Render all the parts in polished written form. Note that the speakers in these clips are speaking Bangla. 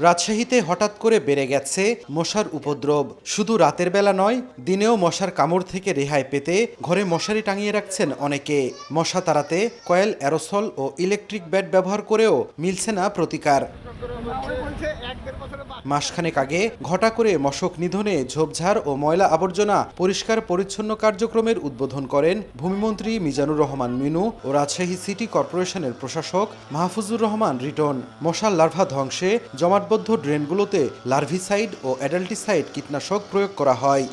রাজশাহীতে হঠাৎ করে বেড়ে গেছে মশার উপদ্রব। শুধু রাতের বেলা নয়, দিনেও মশার কামড় থেকে রেহাই পেতে ঘরে মশারি টাঙিয়ে রাখছেন অনেকে। মশা তাড়াতে কয়েল, অ্যারোসল ও ইলেকট্রিক ব্যাট ব্যবহার করেও মিলছে না প্রতিকার। মাসখানেক আগে ঘটা করে মশক নিধনে ঝোপঝাড় ও ময়লা আবর্জনা পরিষ্কার পরিচ্ছন্ন কার্যক্রমের উদ্বোধন করেন ভূমিমন্ত্রী মিজানুর রহমান মিনু ও রাজশাহী সিটি কর্পোরেশনের প্রশাসক মাহফুজুর রহমান রিটন। মশার লার্ভা ধ্বংসে জমাটবদ্ধ ড্রেনগুলোতে লার্ভিসাইড ও অ্যাডাল্টিসাইড কীটনাশক প্রয়োগ করা হয়।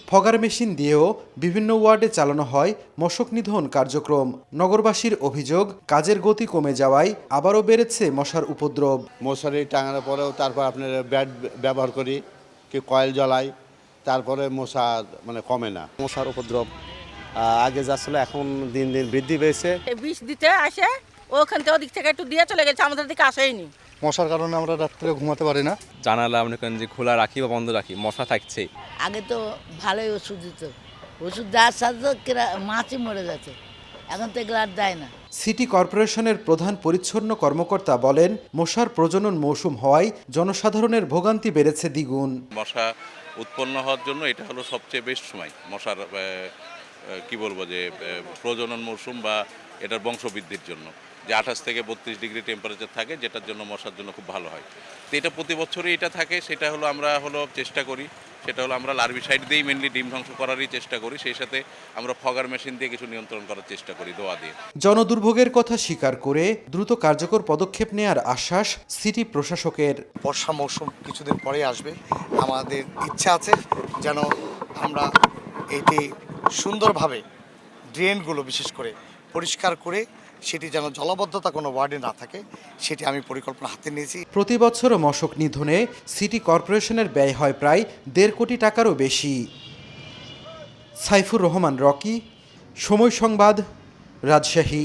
ফগার মেশিন দিয়েও বিভিন্ন ওয়ার্ডে চালানো হয় মশক নিধন কার্যক্রম। নগরবাসীর অভিযোগ, কাজের গতি কমে যাওয়ায় আবারও বেড়েছে মশার উপদ্রব। মশারি টাঙানোর পরেও তারপর আপনার ব্যাট ব্যবহার করি, কি কয়েল জ্বালাই, তারপরে মশা কমে না। মশার উপদ্রব আগে যাচ্ছিল, এখন দিন দিন বৃদ্ধি পেয়েছে। বিষ দিতে আসে, ওখান থেকে ওদিক থেকে একটু দিয়ে চলে গেছে, আমাদের দিকে আসেইনি। মশার কারণে আমরা রাত্রে ঘুমাতে পারি না। জানালা মনে করেন যে খোলা রাখি বা বন্ধ রাখি, মশা থাকছে। আগে তো ভালোই ওষুধ দিত, ওষুধ দেওয়ার সাথে মাছই মরে যাচ্ছে, এখন তো এগুলো আর দেয় না। সিটি কর্পোরেশনের প্রধান পরিচ্ছন্ন কর্মকর্তা বলেন, মশার প্রজনন মৌসুম হওয়ায় জনসাধারণের ভোগান্তি বেড়েছে দ্বিগুণ। মশা উৎপন্ন হওয়ার জন্য এটা হলো সবচেয়ে বেস্ট সময় মশার কি বলবো যে প্রজনন মৌসুম বা এটার বংশবৃদ্ধির জন্য, যে 28 থেকে 32 ডিগ্রি টেম্পারেচার থাকে, যেটার জন্য মশার জন্য খুব ভালো হয়। তো এটা প্রতি বছরই এটা থাকে। সেটা হলো আমরা চেষ্টা করি, সেটা হলো আমরা লার্ভিসাইড দিয়েই মেনলি ডিম ধ্বংস করারই চেষ্টা করি। সেই সাথে আমরা ফগার মেশিন দিয়ে কিছু নিয়ন্ত্রণ করার চেষ্টা করি দোয়া দিয়ে। জনদুর্ভোগের কথা স্বীকার করে দ্রুত কার্যকর পদক্ষেপ নেয়ার আশ্বাস সিটি প্রশাসকের। বর্ষা মৌসুম কিছুদিন পরেই আসবে, আমাদের ইচ্ছা আছে যেন আমরা এটি সুন্দরভাবে ড্রেনগুলো বিশেষ করে পরিষ্কার করে সেটি যেন জলাবদ্ধতা কোনো ওয়ার্ডে না থাকে, সেটি আমি পরিকল্পনা হাতে নিয়েছি। প্রতি বছর মশক নিধনে সিটি কর্পোরেশনের ব্যয় হয় প্রায় 1.5 কোটি টাকারও বেশি। সাইফুর রহমান রকি, সময় সংবাদ, রাজশাহী।